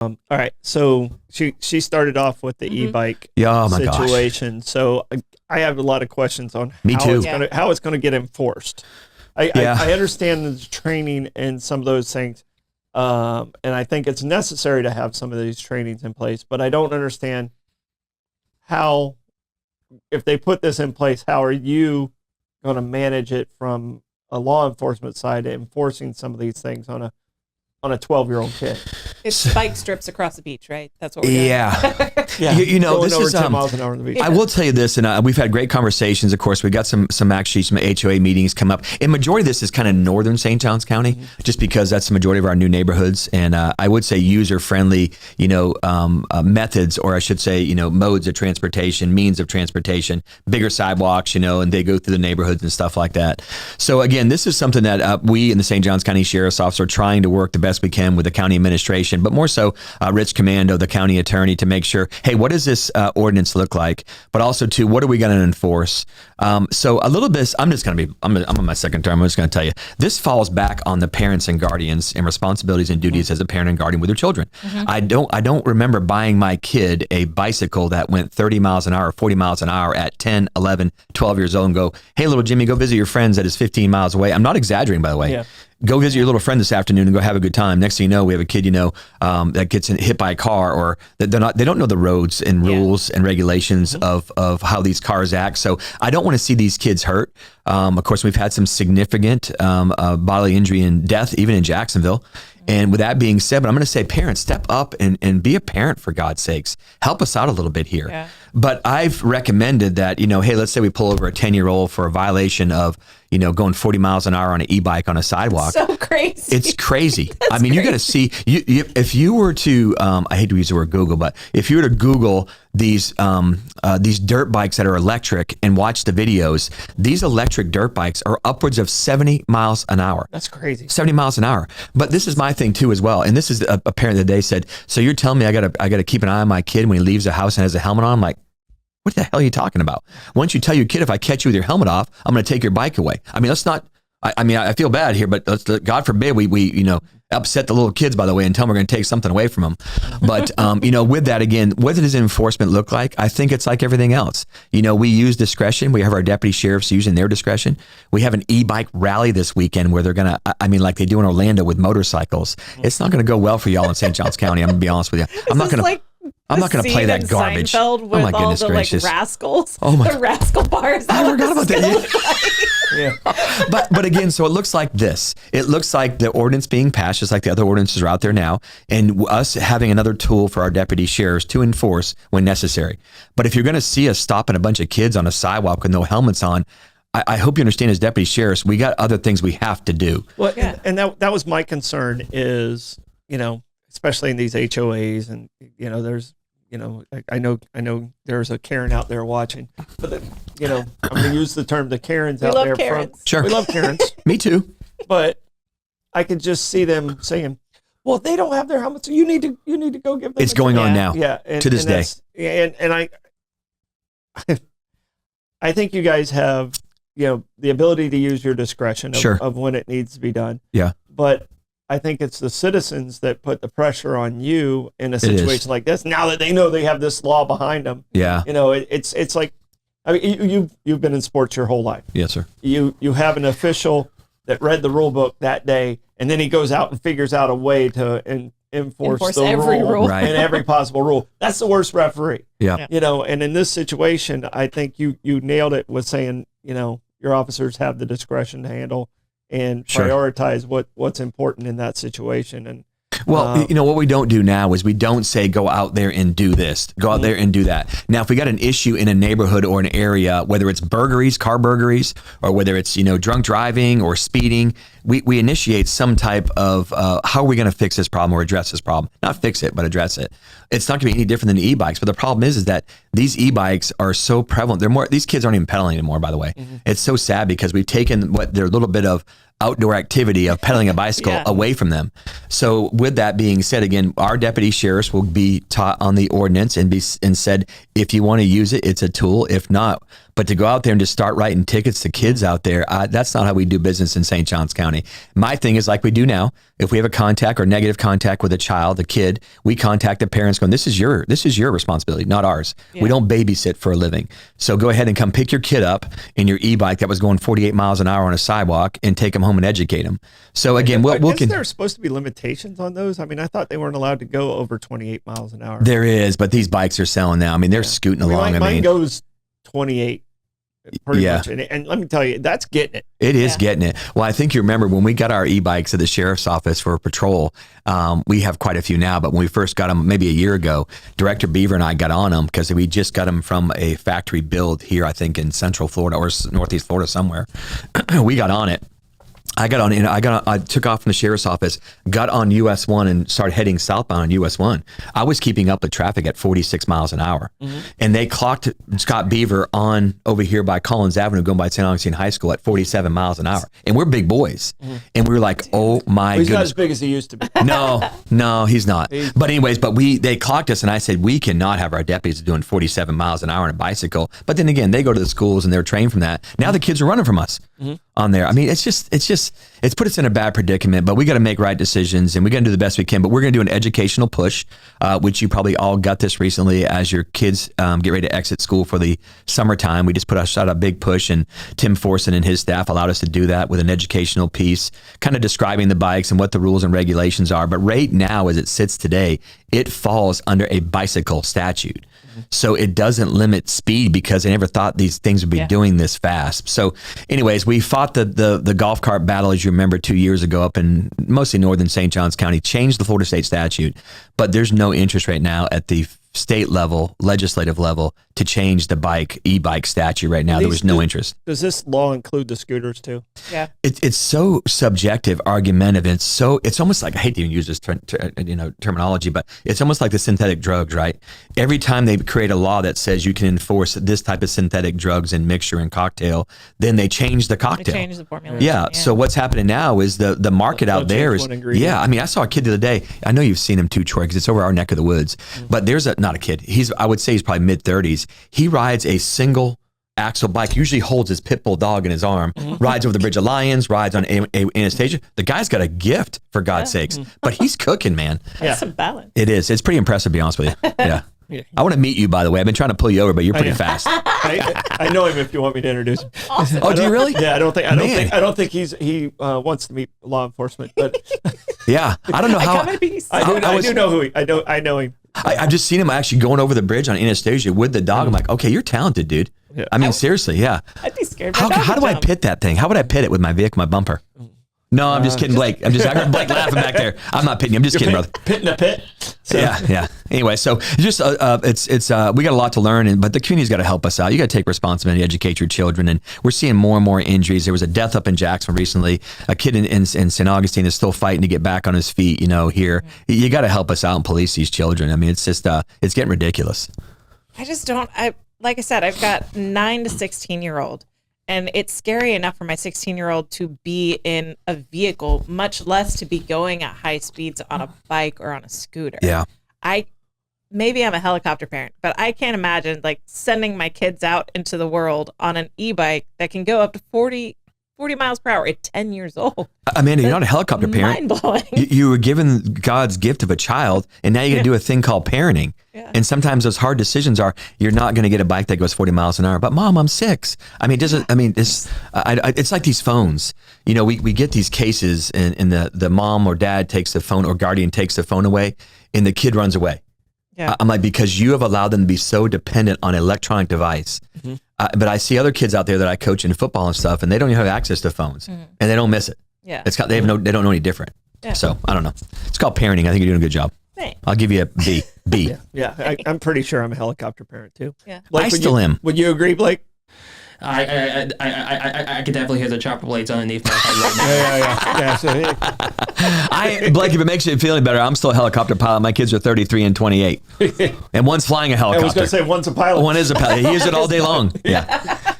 All right, so she started off with the e-bike situation. So I have a lot of questions on how it's going to get enforced. I understand the training and some of those things, and I think it's necessary to have some of these trainings in place. But I don't understand how, if they put this in place, how are you going to manage it from a law enforcement side, enforcing some of these things on a 12-year-old kid? It's bike strips across the beach, right? That's what we're doing. Yeah. This is 10 miles an hour on the beach. I will tell you this, and we've had great conversations. Of course, we got some HOA meetings come up. And majority of this is kind of northern St. Johns County, just because that's the majority of our new neighborhoods. And I would say user-friendly, methods, or I should say, modes of transportation, means of transportation, bigger sidewalks, and they go through the neighborhoods and stuff like that. So again, this is something that we in the St. Johns County Sheriff's Office are trying to work the best we can with the county administration, but more so Rich Commando, the county attorney, to make sure, hey, what does this ordinance look like? But also, too, what are we going to enforce? So a little bit, I'm on my second term. I'm just going to tell you, this falls back on the parents and guardians and responsibilities and duties as a parent and guardian with their children. I don't remember buying my kid a bicycle that went 30 miles an hour, 40 miles an hour at 10, 11, 12 years old and go, hey, little Jimmy, go visit your friends that is 15 miles away. I'm not exaggerating, by the way. Yeah. Go visit your little friend this afternoon and go have a good time. Next thing you know, we have a kid, that gets hit by a car, or they don't know the roads and rules and regulations of how these cars act. So I don't want to see these kids hurt. Of course, we've had some significant bodily injury and death, even in Jacksonville. And with that being said, but I'm going to say, parents, step up and be a parent, for God's sakes. Help us out a little bit here. Yeah. But I've recommended that, hey, let's say we pull over a 10-year-old for a violation of, going 40 miles an hour on an e-bike on a sidewalk. So crazy. It's crazy. You got to see, if you were to, I hate to use the word Google, but if you were to Google these dirt bikes that are electric and watch the videos, these electric dirt bikes are upwards of 70 miles an hour. That's crazy. 70 miles an hour. But this is my thing too as well. And this is a parent that they said, so you're telling me I gotta keep an eye on my kid when he leaves the house and has a helmet on? I'm like, what the hell are you talking about? Why don't you tell your kid, if I catch you with your helmet off, I'm going to take your bike away. Let's not, I feel bad here, but God forbid we upset the little kids, by the way, and tell them we're going to take something away from them. But, with that, again, what does enforcement look like? I think it's like everything else. We use discretion. We have our deputy sheriffs using their discretion. We have an e-bike rally this weekend where they're going to, like they do in Orlando with motorcycles. It's not going to go well for y'all in St. Johns County. I'm going to be honest with you. I'm not going to play that garbage. Seinfeld with my goodness gracious. Rascals. Oh my. The rascal bars. I forgot about that. Yeah. But again, so it looks like this. It looks like the ordinance being passed, just like the other ordinances are out there now, and us having another tool for our deputy sheriffs to enforce when necessary. But if you're going to see us stopping a bunch of kids on a sidewalk with no helmets on, I hope you understand, as deputy sheriffs, we got other things we have to do. Well, and that was my concern is, especially in these HOAs, and there's, I know there's a Karen out there watching, but I'm going to use the term, the Karens out there. Sure. We love Karens. Me too. But I could just see them saying, well, they don't have their helmets, so you need to go give them. It's going on now. Yeah. To this day. And I think you guys have, the ability to use your discretion of when it needs to be done. Yeah. But I think it's the citizens that put the pressure on you in a situation like this. Now that they know they have this law behind them. Yeah. It's like, you've been in sports your whole life. Yes, sir. You have an official that read the rule book that day, and then he goes out and figures out a way to enforce the every rule. Right. And every possible rule. That's the worst referee. Yeah. And in this situation, I think you nailed it with saying, your officers have the discretion to handle and prioritize what's important in that situation. And well, what we don't do now is we don't say, go out there and do this, go out there and do that. Now, if we got an issue in a neighborhood or an area, whether it's burglaries, car burglaries, or whether it's, drunk driving or speeding, we initiate some type of, how are we going to fix this problem or address this problem? Not fix it, but address it. It's not going to be any different than the e-bikes, but the problem is that these e-bikes are so prevalent. These kids aren't even pedaling anymore, by the way. It's so sad because we've taken their little bit of outdoor activity of pedaling a bicycle away from them. So with that being said, again, our deputy sheriffs will be taught on the ordinance and said, if you want to use it, it's a tool. If not, But to go out there and just start writing tickets to kids out there, that's not how we do business in St. Johns County. My thing is like we do now. If we have a contact or negative contact with a child, a kid, we contact the parents going, this is your responsibility, not ours. Yeah. We don't babysit for a living. So go ahead and come pick your kid up in your e-bike that was going 48 miles an hour on a sidewalk and take them home and educate them. So again, I guess there are supposed to be limitations on those. I mean, I thought they weren't allowed to go over 28 miles an hour. There is, but these bikes are selling now. I mean, they're scooting along. Mine goes 28. Pretty much. And let me tell you, that's getting it. It is getting it. Well, I think you remember when we got our e-bikes at the sheriff's office for patrol, we have quite a few now, but when we first got them maybe a year ago, Director Beaver and I got on them because we just got them from a factory build here, I think in Central Florida or Northeast Florida somewhere. We got on it. I took off from the sheriff's office, got on US 1 and started heading southbound on US 1. I was keeping up with traffic at 46 miles an hour. And they clocked Scott Beaver on over here by Collins Avenue going by St. Augustine High School at 47 miles an hour. And we're big boys. And we were like, oh my goodness. He's not as big as he used to be. No, he's not. But anyways, they clocked us and I said, we cannot have our deputies doing 47 miles an hour on a bicycle. But then again, they go to the schools and they're trained from that. Now the kids are running from us on there. I mean, it's put us in a bad predicament, but we got to make right decisions and we got to do the best we can. But we're going to do an educational push, which you probably all got this recently as your kids get ready to exit school for the summertime. We just put out a big push, and Tim Forson and his staff allowed us to do that with an educational piece, kind of describing the bikes and what the rules and regulations are. But right now, as it sits today, it falls under a bicycle statute. So it doesn't limit speed because they never thought these things would be doing this fast. So anyways, we fought the golf cart battle, as you remember, 2 years ago up in mostly northern St. Johns County, changed the Florida state statute, but there's no interest right now at the state level, legislative level, to change the e-bike statute right now. There was no interest. Does this law include the scooters too? Yeah. It's so subjective, argumentative, and it's almost like, I hate to even use this terminology, but it's almost like the synthetic drugs, right? Every time they create a law that says you can enforce this type of synthetic drugs in mixture and cocktail, then they change the cocktail. They change the formula. Yeah. So what's happening now is the market out there is, I mean, I saw a kid the other day. I know you've seen him too, Troy, because it's over our neck of the woods, but there's not a kid. I would say he's probably mid-30s. He rides a single axle bike, usually holds his pit bull dog in his arm, rides over the Bridge of Lions, rides on Anastasia. The guy's got a gift, for God's sakes, but he's cooking, man. That's some balance. It is. It's pretty impressive, to be honest with you. Yeah. I want to meet you, by the way. I've been trying to pull you over, but you're pretty fast. I know him if you want me to introduce him. Awesome. Oh, do you really? Yeah, I don't think he wants to meet law enforcement, but yeah, I don't know how. I know him. I've just seen him actually going over the bridge on Anastasia with the dog. I'm like, okay, you're talented, dude. Yeah. I mean, seriously, yeah. I'd be scared. How do I pit that thing? How would I pit it with my vehicle, my bumper? No, I'm just kidding, Blake. I heard Blake laughing back there. I'm not pitting you. I'm just kidding, brother. Pitting a pit. So. Yeah. Anyway, so just we got a lot to learn, but the community's got to help us out. You got to take responsibility, educate your children, and we're seeing more and more injuries. There was a death up in Jacksonville recently. A kid in St. Augustine is still fighting to get back on his feet. Here, you got to help us out and police these children. I mean, it's just it's getting ridiculous. I just don't. Like I said, I've got 9 to 16-year-old. And it's scary enough for my 16-year-old to be in a vehicle, much less to be going at high speeds on a bike or on a scooter. Yeah. Maybe I'm a helicopter parent, but I can't imagine sending my kids out into the world on an e-bike that can go up to 40 miles per hour at 10 years old. Amanda, you're not a helicopter parent. Mind-blowing. You were given God's gift of a child, and now you're going to do a thing called parenting. Yeah. And sometimes those hard decisions are, you're not going to get a bike that goes 40 miles an hour. But Mom, I'm 6. I mean, it's like these phones. We get these cases, and the mom or dad takes the phone, or guardian takes the phone away, and the kid runs away. Yeah. I'm like, because you have allowed them to be so dependent on an electronic device. Mm-hmm. But I see other kids out there that I coach in football and stuff, and they don't even have access to phones, and they don't miss it. Yeah, they don't know any different. Yeah. So I don't know. It's called parenting. I think you're doing a good job. Thanks. I'll give you a B. B. Yeah. I'm pretty sure I'm a helicopter parent too. Yeah, Blake, I still am. Would you agree, Blake? I could definitely hear the chopper blades underneath my head right now. Yeah. Blake, if it makes you feel any better, I'm still a helicopter pilot. My kids are 33 and 28, and one's flying a helicopter. I was going to say one's a pilot. One is a pilot. He uses it all day long. Yeah.